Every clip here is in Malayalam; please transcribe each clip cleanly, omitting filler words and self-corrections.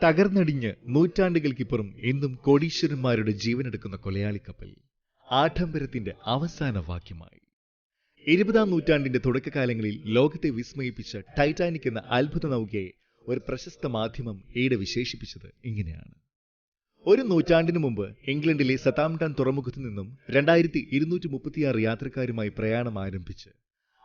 തകർന്നടിഞ്ഞ് നൂറ്റാണ്ടുകൾക്കിപ്പുറം ഇന്നും കോടീശ്വരന്മാരുടെ ജീവനെടുക്കുന്ന കൊലയാളി കപ്പൽ ആഡംബരത്തിന്റെ അവസാന വാക്യമായി. 20-ാം നൂറ്റാണ്ടിന്റെ തുടക്കകാലങ്ങളിൽ ലോകത്തെ വിസ്മയിപ്പിച്ച ടൈറ്റാനിക് എന്ന അത്ഭുത നൗകയെ ഒരു പ്രശസ്ത മാധ്യമം ഈയിടെ വിശേഷിപ്പിച്ചത് ഇങ്ങനെയാണ്. ഒരു നൂറ്റാണ്ടിനു മുമ്പ് ഇംഗ്ലണ്ടിലെ സതാംപ്ടൺ തുറമുഖത്തു നിന്നും 2236 യാത്രക്കാരുമായി പ്രയാണം ആരംഭിച്ച്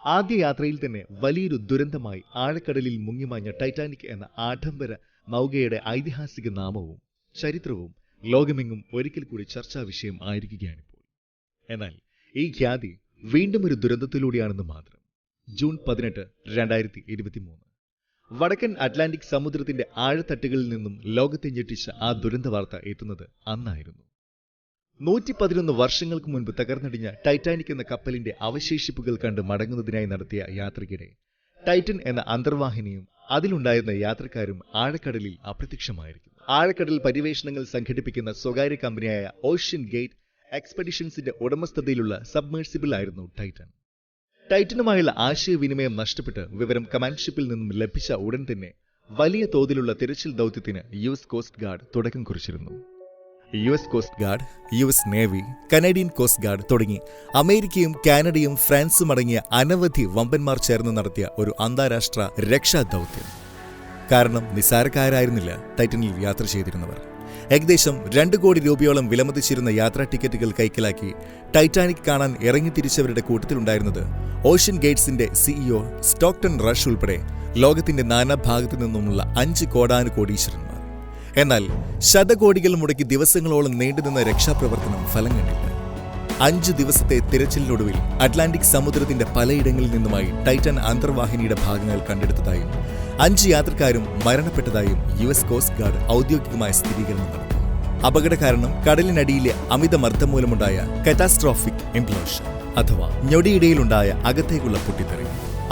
ആദ്യ യാത്രയിൽ തന്നെ വലിയൊരു ദുരന്തമായി ആഴക്കടലിൽ മുങ്ങിമാഞ്ഞ ടൈറ്റാനിക് എന്ന ആഡംബര നൗകയുടെ ഐതിഹാസിക നാമവും ചരിത്രവും ലോകമെങ്ങും ഒരിക്കൽ കൂടി ചർച്ചാ വിഷയം ആയിരിക്കുകയാണിപ്പോൾ. എന്നാൽ ഈ ഖ്യാതി വീണ്ടും ഒരു ദുരന്തത്തിലൂടെയാണെന്ന് മാത്രം. ജൂൺ 18, 2023 വടക്കൻ അറ്റ്ലാന്റിക് സമുദ്രത്തിന്റെ ആഴത്തട്ടുകളിൽ നിന്നും ലോകത്തെ ഞെട്ടിച്ച ആ ദുരന്ത വാർത്ത എത്തുന്നത് അന്നായിരുന്നു. 111 വർഷങ്ങൾക്ക് മുൻപ് തകർന്നടിഞ്ഞ ടൈറ്റാനിക് എന്ന കപ്പലിന്റെ അവശേഷിപ്പുകൾ കണ്ട് മടങ്ങുന്നതിനായി നടത്തിയ യാത്രയ്ക്കിടെ ടൈറ്റൻ എന്ന അന്തർവാഹിനിയും അതിലുണ്ടായിരുന്ന യാത്രക്കാരും ആഴക്കടലിൽ അപ്രത്യക്ഷമായിരിക്കുന്നു. ആഴക്കടൽ പര്യവേഷണങ്ങൾ സംഘടിപ്പിക്കുന്ന സ്വകാര്യ കമ്പനിയായ ഓഷ്യൻ ഗേറ്റ് എക്സ്പെഡിഷൻസിന്റെ ഉടമസ്ഥതയിലുള്ള സബ്മേഴ്സിബിൾ ആയിരുന്നു ടൈറ്റൻ. ടൈറ്റനുമായുള്ള ആശയവിനിമയം നഷ്ടപ്പെട്ട് വിവരം കമാൻഡ് ഷിപ്പിൽ നിന്നും ലഭിച്ച ഉടൻ തന്നെ വലിയ തോതിലുള്ള തിരച്ചിൽ ദൗത്യത്തിന് US കോസ്റ്റ് ഗാർഡ് തുടക്കം കുറിച്ചിരുന്നു. US coast guard, US navy, Canadian coast guard തുടങ്ങി അമേരിക്കയും കാനഡയും ഫ്രാൻസും അടങ്ങിയ അനവധി വമ്പന്മാർ ചേർന്ന് നടത്തിയ ഒരു അന്താരാഷ്ട്ര രക്ഷാ ദൗത്യം. കാരണം നിസ്സാരക്കാരായിരുന്നില്ല ടൈറ്റനിൽ യാത്ര ചെയ്തിരുന്നവർ. ഏകദേശം 2 കോടി രൂപയോളം വിലമതിച്ചിരുന്ന യാത്രാ ടിക്കറ്റുകൾ കൈക്കലാക്കി ടൈറ്റാനിക് കാണാൻ ഇറങ്ങിത്തിരിച്ചവരുടെ കൂട്ടത്തിലുണ്ടായിരുന്നത് ഓഷ്യൻ ഗേറ്റ്സിന്റെ CEO സ്റ്റോക്ടൺ റഷ് ഉൾപ്പെടെ ലോകത്തിന്റെ നാനാഭാഗത്തു നിന്നുമുള്ള 5 കോടാനുകോടീശ്വരന്മാർ. എന്നാൽ ശതകോടികൾ മുടക്കി ദിവസങ്ങളോളം നീണ്ടുനിന്ന രക്ഷാപ്രവർത്തനം ഫലം കണ്ടില്ല. 5 ദിവസത്തെ തിരച്ചിലിനൊടുവിൽ അറ്റ്ലാന്റിക് സമുദ്രത്തിന്റെ പലയിടങ്ങളിൽ നിന്നുമായി ടൈറ്റൻ അന്തർവാഹിനിയുടെ ഭാഗങ്ങൾ കണ്ടെടുത്തതായും 5 യാത്രക്കാരും മരണപ്പെട്ടതായും US കോസ്റ്റ് ഗാർഡ് ഔദ്യോഗികമായ സ്ഥിരീകരണം നടത്തി. അപകട കാരണം കടലിനടിയിലെ അമിതമർദ്ദം മൂലമുണ്ടായ കറ്റാസ്ട്രോഫിക് ഇംപ്ലോഷൻ അഥവാ ഞൊടിയിടയിലുണ്ടായ അകത്തേക്കുള്ള പൊട്ടിത്തെറി.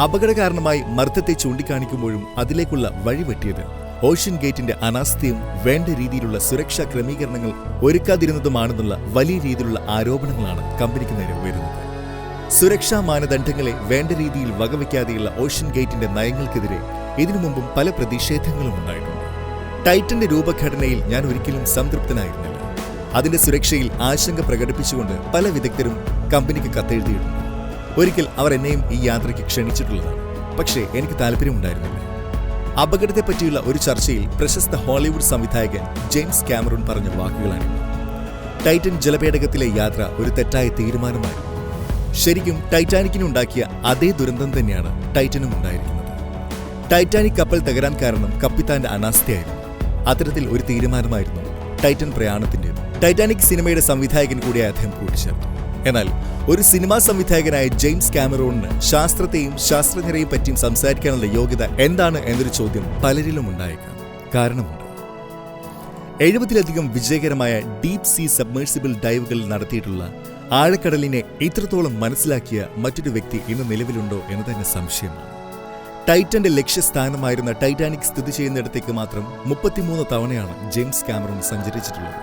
അപകട കാരണമായി മർദ്ദത്തെ ചൂണ്ടിക്കാണിക്കുമ്പോഴും അതിലേക്കുള്ള വഴിവെട്ടിയത് ഓഷ്യൻ ഗേറ്റിന്റെ അനാസ്ഥയും വേണ്ട രീതിയിലുള്ള സുരക്ഷാ ക്രമീകരണങ്ങൾ ഒരുക്കാതിരുന്നതുമാണെന്നുള്ള വലിയ രീതിയിലുള്ള ആരോപണങ്ങളാണ് കമ്പനിക്ക് നേരെ ഉയരുന്നത്. സുരക്ഷാ മാനദണ്ഡങ്ങളെ വേണ്ട രീതിയിൽ വകവയ്ക്കാതെയുള്ള ഓഷ്യൻ ഗേറ്റിന്റെ നയങ്ങൾക്കെതിരെ ഇതിനു മുമ്പും പല പ്രതിഷേധങ്ങളും ഉണ്ടായിട്ടുണ്ട്. ടൈറ്റന്റെ രൂപഘടനയിൽ ഞാൻ ഒരിക്കലും സംതൃപ്തനായിരുന്നില്ല. അതിന്റെ സുരക്ഷയിൽ ആശങ്ക പ്രകടിപ്പിച്ചുകൊണ്ട് പല വിദഗ്ധരും കമ്പനിക്ക് കത്തെഴുതിയിട്ടുണ്ട്. ഒരിക്കൽ അവർ എന്നെയും ഈ യാത്രയ്ക്ക് ക്ഷണിച്ചിട്ടുള്ളതാണ്. പക്ഷേ എനിക്ക് താല്പര്യമുണ്ടായിരുന്നില്ല. അപകടത്തെപ്പറ്റിയുള്ള ഒരു ചർച്ചയിൽ പ്രശസ്ത ഹോളിവുഡ് സംവിധായകൻ ജെയിംസ് കാമറൂൺ പറഞ്ഞ വാക്കുകളാണ്: ടൈറ്റൻ ജലപേടകത്തിലെ യാത്ര ഒരു തെറ്റായ തീരുമാനമായിരുന്നു. ശരിക്കും ടൈറ്റാനിക്കിനുണ്ടാക്കിയ അതേ ദുരന്തം തന്നെയാണ് ടൈറ്റനും ഉണ്ടായിരിക്കുന്നത്. ടൈറ്റാനിക് കപ്പൽ തകരാൻ കാരണം കപ്പിത്താന്റെ അനാസ്ഥയായിരുന്നു. അത്തരത്തിൽ ഒരു തീരുമാനമായിരുന്നു ടൈറ്റൻ പ്രയാണത്തിൻ്റെത്. ടൈറ്റാനിക് സിനിമയുടെ സംവിധായകൻ കൂടിയായി അദ്ദേഹം കൂട്ടിച്ചേർത്തു. എന്നാൽ ഒരു സിനിമാ സംവിധായകനായ ജെയിംസ് കാമറൂണിന് ശാസ്ത്രത്തെയും ശാസ്ത്രജ്ഞരെയും പറ്റിയും സംസാരിക്കാനുള്ള യോഗ്യത എന്താണ് എന്നൊരു ചോദ്യം പലരിലും ഉണ്ടായേക്കാം. കാരണമുണ്ട്. 70-ലധികം വിജയകരമായ ഡീപ് സീ സബ്മേഴ്സിബിൾ ഡൈവുകൾ നടത്തിയിട്ടുള്ള ആഴക്കടലിനെ ഇത്രത്തോളം മനസ്സിലാക്കിയ മറ്റൊരു വ്യക്തി ഇന്ന് നിലവിലുണ്ടോ എന്ന് തന്നെ സംശയമാണ്. ടൈറ്റന്റെ ലക്ഷ്യസ്ഥാനമായിരുന്ന ടൈറ്റാനിക് സ്ഥിതി ചെയ്യുന്നിടത്തേക്ക് മാത്രം 33 തവണയാണ് ജെയിംസ് കാമറൂൺ സഞ്ചരിച്ചിട്ടുള്ളത്.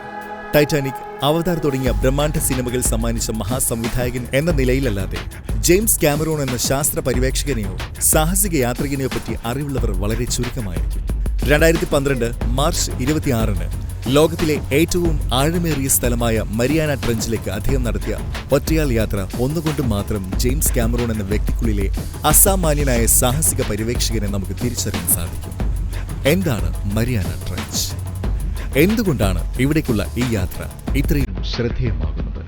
ടൈറ്റാനിക്, അവതാർ തുടങ്ങിയ ബ്രഹ്മാണ്ഡ സിനിമകൾ സമ്മാനിച്ച മഹാസംവിധായകൻ എന്ന നിലയിലല്ലാതെ ജെയിംസ് കാമറൂൺ എന്ന ശാസ്ത്ര പര്യവേക്ഷകനെയോ സാഹസിക യാത്രികനെയോ പറ്റി അറിവുള്ളവർ വളരെ ചുരുക്കമായിരിക്കും. 2012 മാർച്ച് 26-ന് ലോകത്തിലെ ഏറ്റവും ആഴമേറിയ സ്ഥലമായ മരിയാന ട്രഞ്ചിലേക്ക് അദ്ദേഹം നടത്തിയ ഒറ്റയാൾ യാത്ര ഒന്നുകൊണ്ടും മാത്രം ജെയിംസ് കാമറൂൺ എന്ന വ്യക്തിക്കുള്ളിലെ അസാമാന്യനായ സാഹസിക പര്യവേക്ഷകനെ നമുക്ക് തിരിച്ചറിയാൻ സാധിക്കും. എന്താണ് മരിയാന ട്രഞ്ച്? എന്തുകൊണ്ടാണ് ഇവിടേക്കുള്ള ഈ യാത്ര ഇത്രയും ശ്രദ്ധേയമാകുന്നത്?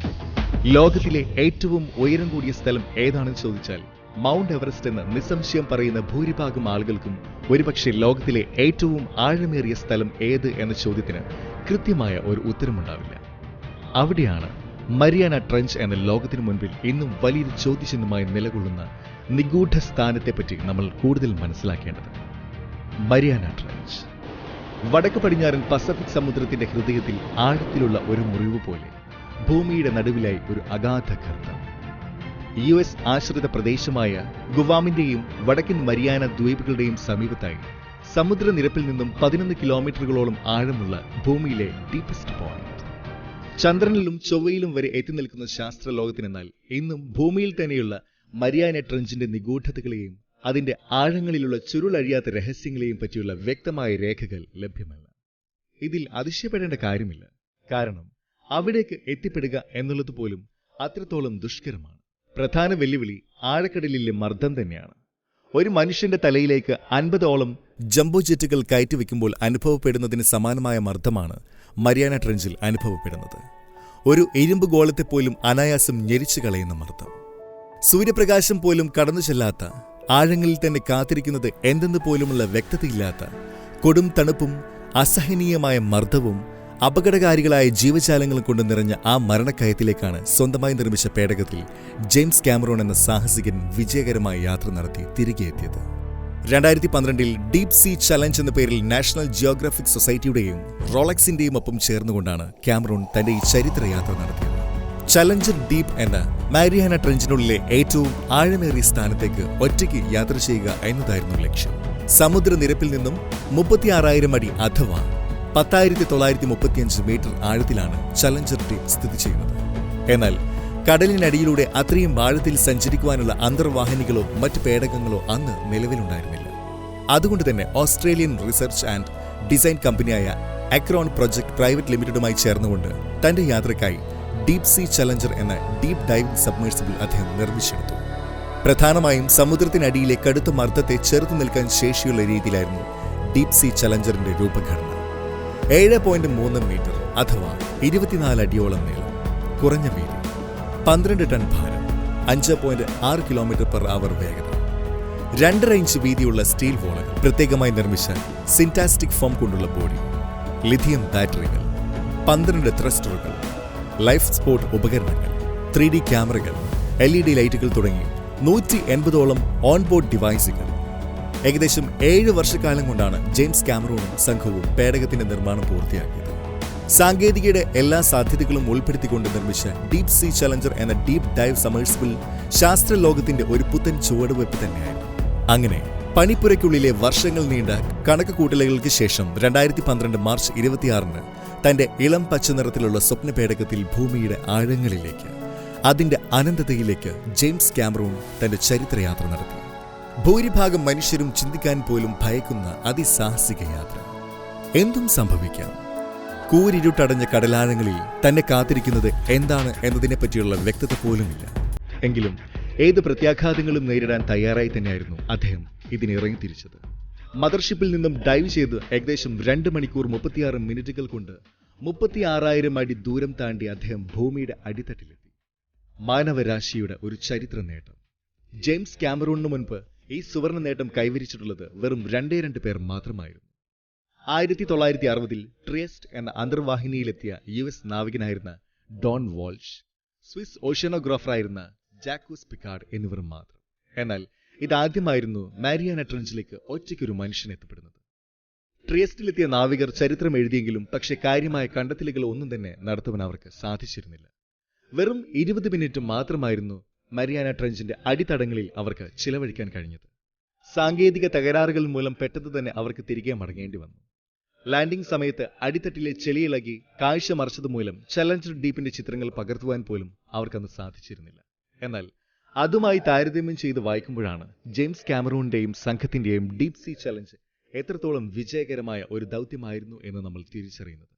ലോകത്തിലെ ഏറ്റവും ഉയരം കൂടിയ സ്ഥലം ഏതാണെന്ന് ചോദിച്ചാൽ മൗണ്ട് എവറസ്റ്റ് എന്ന് നിസ്സംശയം പറയുന്ന ഭൂരിഭാഗം ആളുകൾക്കും ഒരുപക്ഷെ ലോകത്തിലെ ഏറ്റവും ആഴമേറിയ സ്ഥലം ഏത് എന്ന ചോദ്യത്തിന് കൃത്യമായ ഒരു ഉത്തരമുണ്ടാവില്ല. അവിടെയാണ് മരിയാന ട്രഞ്ച് എന്ന ലോകത്തിനു മുൻപിൽ ഇന്നും വലിയൊരു ചോദ്യചിഹ്നമായി നിലകൊള്ളുന്ന നിഗൂഢ സ്ഥാനത്തെപ്പറ്റി നമ്മൾ കൂടുതൽ മനസ്സിലാക്കേണ്ടത്. മരിയാന ട്രഞ്ച് വടക്ക് പടിഞ്ഞാറൻ പസഫിക് സമുദ്രത്തിന്റെ ഹൃദയത്തിൽ ആഴത്തിലുള്ള ഒരു മുറിവ് പോലെ ഭൂമിയുടെ നടുവിലായി ഒരു അഗാധ ഗർത്തം. US ആശ്രിത പ്രദേശമായ ഗുവാമിന്റെയും വടക്കൻ മരിയാന ദ്വീപുകളുടെയും സമീപത്തായി സമുദ്രനിരപ്പിൽ നിന്നും 11 കിലോമീറ്ററുകളോളം ആഴമുള്ള ഭൂമിയിലെ ഡീപ്പസ്റ്റ് പോയിന്റ്. ചന്ദ്രനിലും ചൊവ്വയിലും വരെ എത്തി നിൽക്കുന്ന ശാസ്ത്രലോകത്തിനെന്നാൽ ഇന്നും ഭൂമിയിൽ തന്നെയുള്ള മരിയാന ട്രഞ്ചിന്റെ നിഗൂഢതകളെയും അതിന്റെ ആഴങ്ങളിലുള്ള ചുരുളഴിയാത്ത രഹസ്യങ്ങളെയും പറ്റിയുള്ള വ്യക്തമായ രേഖകൾ ലഭ്യമല്ല. ഇതിൽ അതിശയപ്പെടേണ്ട കാര്യമില്ല. കാരണം അവിടേക്ക് എത്തിപ്പെടുക എന്നുള്ളത് പോലും അത്രത്തോളം ദുഷ്കരമാണ്. പ്രധാന വെല്ലുവിളി ആഴക്കടലിലെ മർദ്ദം തന്നെയാണ്. ഒരു മനുഷ്യന്റെ തലയിലേക്ക് 50ഓളം ജംബോ ജെറ്റുകൾ കയറ്റിവെക്കുമ്പോൾ അനുഭവപ്പെടുന്നതിന് സമാനമായ മർദ്ദമാണ് മരിയാന ട്രെഞ്ചിൽ അനുഭവപ്പെടുന്നത്. ഒരു ഇരുമ്പ് ഗോളത്തെ പോലും അനായാസം ഞെരിച്ചു കളയുന്ന മർദ്ദം. സൂര്യപ്രകാശം പോലും കടന്നു ചെല്ലാത്ത, ആഴങ്ങളിൽ തന്നെ കാത്തിരിക്കുന്നത് എന്തെന്ന് പോലുമുള്ള വ്യക്തതയില്ലാത്ത കൊടും തണുപ്പും അസഹനീയമായ മർദ്ദവും അപകടകാരികളായ ജീവജാലങ്ങളും കൊണ്ട് നിറഞ്ഞ ആ മരണക്കയത്തിലേക്കാണ് സ്വന്തമായി നിർമ്മിച്ച പേടകത്തിൽ ജെയിംസ് കാമറൂൺ എന്ന സാഹസികൻ വിജയകരമായ യാത്ര നടത്തി തിരികെ എത്തിയത്. 2012 ഡീപ് സീ ചലഞ്ച് എന്ന പേരിൽ നാഷണൽ ജിയോഗ്രാഫിക് സൊസൈറ്റിയുടെയും റോളക്സിന്റെയും ഒപ്പം ചേർന്നുകൊണ്ടാണ് കാമറൂൺ തന്റെ ഈ ചരിത്രയാത്ര നടത്തിയത്. ചലഞ്ചർ ഡീപ് എന്ന മാരിയാന ട്രെഞ്ചിനുള്ളിലെ ഏറ്റവും ആഴമേറിയ സ്ഥാനത്തേക്ക് ഒറ്റയ്ക്ക് യാത്ര ചെയ്യുക എന്നതായിരുന്നു ലക്ഷ്യം. സമുദ്രനിരപ്പിൽ നിന്നും 36,000 അടി അഥവാ 10,935 മീറ്റർ ആഴത്തിലാണ് ചലഞ്ചർ ഡീപ് സ്ഥിതി ചെയ്യുന്നത്. എന്നാൽ കടലിനടിയിലൂടെ അത്രയും ആഴത്തിൽ സഞ്ചരിക്കുവാനുള്ള അന്തർവാഹിനികളോ മറ്റ് പേടകങ്ങളോ അന്ന് നിലവിലുണ്ടായിരുന്നില്ല. അതുകൊണ്ട് തന്നെ ഓസ്ട്രേലിയൻ റിസർച്ച് ആൻഡ് ഡിസൈൻ കമ്പനിയായ അക്രോൺ പ്രൊജക്ട് പ്രൈവറ്റ് ലിമിറ്റഡുമായി ചേർന്നുകൊണ്ട് തന്റെ യാത്രയ്ക്കായി ഡീപ് സീ ചലഞ്ചർ എന്ന ഡീപ് ഡൈവിംഗ് സബ്മേഴ്സിബിൾ അദ്ദേഹം നിർമ്മിച്ചെടുത്തു. പ്രധാനമായും സമുദ്രത്തിനടിയിലെ കടുത്ത മർദ്ദത്തെ ചെറുത്തു നിൽക്കാൻ ശേഷിയുള്ള രീതിയിലായിരുന്നു ഡീപ് സീ ചലഞ്ചറിന്റെ രൂപഘടന. 7.3 മീറ്റർ അഥവാ 24 അടിയോളം നീളം, കുറഞ്ഞ വീതി, 12 ടൺ ഭാരം, 5.6 km/h വേഗത, 2.5 ഇഞ്ച് വീതിയുള്ള സ്റ്റീൽ വോളുകൾ, പ്രത്യേകമായി നിർമ്മിച്ച സിന്റാസ്റ്റിക് ഫോം കൊണ്ടുള്ള ബോഡി, ലിഥിയം ബാറ്ററികൾ, 12 ത്രസ്റ്ററുകൾ, ലൈഫ് സ്പോർട്ട് ഉപകരണങ്ങൾ, 3D ക്യാമറകൾ, LED ലൈറ്റുകൾ തുടങ്ങി 180ഓളം ഓൺബോർഡ് ഡിവൈസുകൾ. ഏകദേശം 7 വർഷക്കാലം കൊണ്ടാണ് ജെയിംസ് കാമറൂണും സംഘവും പേടകത്തിന്റെ നിർമ്മാണം പൂർത്തിയാക്കിയത്. സാങ്കേതികയുടെ എല്ലാ സാധ്യതകളും ഉൾപ്പെടുത്തിക്കൊണ്ട് നിർമ്മിച്ച ഡീപ് സീ ചലഞ്ചർ എന്ന ഡീപ് ഡൈവ് സബ്മേഴ്സിബിൾ ശാസ്ത്രലോകത്തിന്റെ ഒരു പുത്തൻ ചുവടുവയ്പ് തന്നെയായിരുന്നു. അങ്ങനെ പണിപ്പുരയ്ക്കുള്ളിലെ വർഷങ്ങൾ നീണ്ട കണക്കുകൂട്ടലുകൾക്ക് ശേഷം 2012 മാർച്ച് 26 തന്റെ ഇളം പച്ച നിറത്തിലുള്ള സ്വപ്ന പേടകത്തിൽ ഭൂമിയുടെ ആഴങ്ങളിലേക്ക്, അതിന്റെ അനന്തതയിലേക്ക് ജെയിംസ് കാമറൂൺ തന്റെ ചരിത്രയാത്ര നടത്തി. ഭൂരിഭാഗം മനുഷ്യരും ചിന്തിക്കാൻ പോലും ഭയക്കുന്ന അതിസാഹസിക യാത്ര. എന്തും സംഭവിക്കാം. കൂരിരുട്ടടഞ്ഞ കടലാഴങ്ങളിൽ തന്നെ കാത്തിരിക്കുന്നത് എന്താണ് എന്നതിനെപ്പറ്റിയുള്ള വ്യക്തത പോലുമില്ല. എങ്കിലും ഏത് പ്രത്യാഘാതങ്ങളും നേരിടാൻ തയ്യാറായി തന്നെയായിരുന്നു അദ്ദേഹം ഇതിനിറങ്ങിത്തിരിച്ചത്. മദർഷിപ്പിൽ നിന്നും ഡൈവ് ചെയ്ത് ഏകദേശം 2 മണിക്കൂർ 36 മിനിറ്റുകൾ കൊണ്ട് 36,000 അടി ദൂരം താണ്ടി അദ്ദേഹം ഭൂമിയുടെ അടിത്തട്ടിലെത്തി. മാനവരാശിയുടെ ഒരു ചരിത്ര നേട്ടം. ജെയിംസ് കാമറൂണിന് മുൻപ് ഈ സുവർണ നേട്ടം കൈവരിച്ചിട്ടുള്ളത് വെറും 2 പേർ മാത്രമായിരുന്നു. 1960-ൽ ട്രിയസ്റ്റ് എന്ന അന്തർവാഹിനിയിലെത്തിയ US നാവികനായിരുന്ന ഡോൺ വാൾഷ്, സ്വിസ് ഓഷ്യനോഗ്രാഫറായിരുന്ന ജാക്കൂസ് പിക്കാർഡ് എന്നിവർ മാത്രം. എന്നാൽ ഇതാദ്യമായിരുന്നു മാരിയാന ട്രെഞ്ചിലേക്ക് ഒറ്റയ്ക്കൊരു മനുഷ്യൻ എത്തപ്പെടുന്നത്. ട്രിയസ്റ്റിലെത്തിയ നാവികർ ചരിത്രം എഴുതിയെങ്കിലും പക്ഷേ കാര്യമായ കണ്ടെത്തലുകൾ ഒന്നും തന്നെ നടത്തുവാൻ അവർക്ക് സാധിച്ചിരുന്നില്ല. വെറും 20 മിനിറ്റ് മാത്രമായിരുന്നു മരിയാന ട്രെഞ്ചിന്റെ അടിത്തടങ്ങളിൽ അവർക്ക് ചിലവഴിക്കാൻ കഴിഞ്ഞത്. സാങ്കേതിക തകരാറുകൾ മൂലം പെട്ടെന്ന് തന്നെ അവർക്ക് തിരികെ മടങ്ങേണ്ടി വന്നു. ലാൻഡിംഗ് സമയത്ത് അടിത്തട്ടിലെ ചെളിയിളകി കാഴ്ച മറച്ചതുമൂലം ചലഞ്ചർ ഡീപ്പിന്റെ ചിത്രങ്ങൾ പകർത്തുവാൻ പോലും അവർക്കന്ന് സാധിച്ചിരുന്നില്ല. എന്നാൽ അതുമായി താരതമ്യം ചെയ്ത് വായിക്കുമ്പോഴാണ് ജെയിംസ് കാമറൂണിന്റെയും സംഘത്തിന്റെയും ഡീപ് സീ ചലഞ്ച് എത്രത്തോളം വിജയകരമായ ഒരു ദൗത്യമായിരുന്നു എന്ന് നമ്മൾ തിരിച്ചറിയുന്നത്.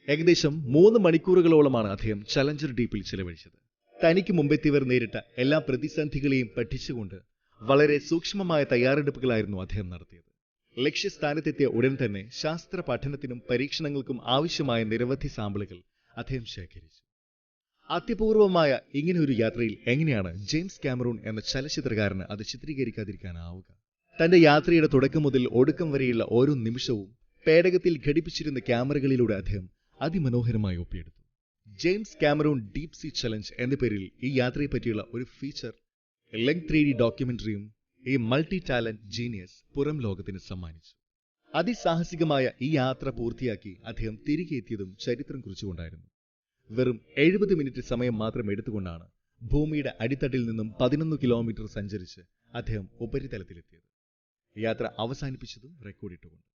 ഏകദേശം 3 മണിക്കൂറുകളോളമാണ് അദ്ദേഹം ചലഞ്ചർ ഡീപ്പിൽ ചിലവഴിച്ചത്. തനിക്ക് മുമ്പെത്തിയവർ നേരിട്ട എല്ലാ പ്രതിസന്ധികളെയും പഠിച്ചുകൊണ്ട് വളരെ സൂക്ഷ്മമായ തയ്യാറെടുപ്പുകളായിരുന്നു അദ്ദേഹം നടത്തിയത്. ലക്ഷ്യസ്ഥാനത്തെത്തിയ ഉടൻ തന്നെ ശാസ്ത്ര പഠനത്തിനും പരീക്ഷണങ്ങൾക്കും ആവശ്യമായ നിരവധി സാമ്പിളുകൾ അദ്ദേഹം ശേഖരിച്ചു. അത്യപൂർവമായ ഇങ്ങനെ ഒരു യാത്രയിൽ എങ്ങനെയാണ് ജെയിംസ് കാമറൂൺ എന്ന ചലച്ചിത്രകാരന് അത് ചിത്രീകരിക്കാതിരിക്കാനാവുക? തന്റെ യാത്രയുടെ തുടക്കം മുതൽ ഒടുക്കം വരെയുള്ള ഓരോ നിമിഷവും പേടകത്തിൽ ഘടിപ്പിച്ചിരുന്ന ക്യാമറകളിലൂടെ അദ്ദേഹം അതിമനോഹരമായി ഒപ്പിയെടുത്തു. James Cameron Deep Sea Challenge എന്ന പേരിൽ ഈ യാത്രയെ പറ്റിയുള്ള ഒരു ഫീച്ചർ ലെങ്ത് 3D ഡോക്യുമെന്ററിയും ഈ മൾട്ടി ടാലന്റ് ജീനിയസ് പുറം ലോകത്തിന് സമ്മാനിച്ചു. അതിസാഹസികമായ ഈ യാത്ര പൂർത്തിയാക്കി അദ്ദേഹം തിരികെ എത്തിയതും ചരിത്രം കുറിച്ചുകൊണ്ടായിരുന്നു. വെറും 70 മിനിറ്റ് സമയം മാത്രം എടുത്തുകൊണ്ടാണ് ഭൂമിയുടെ അടിത്തട്ടിൽ നിന്നും 11 കിലോമീറ്റർ സഞ്ചരിച്ച് അദ്ദേഹം ഉപരിതലത്തിലെത്തിയത്. യാത്ര അവസാനിപ്പിച്ചതും റെക്കോർഡിട്ടുകൊണ്ട്.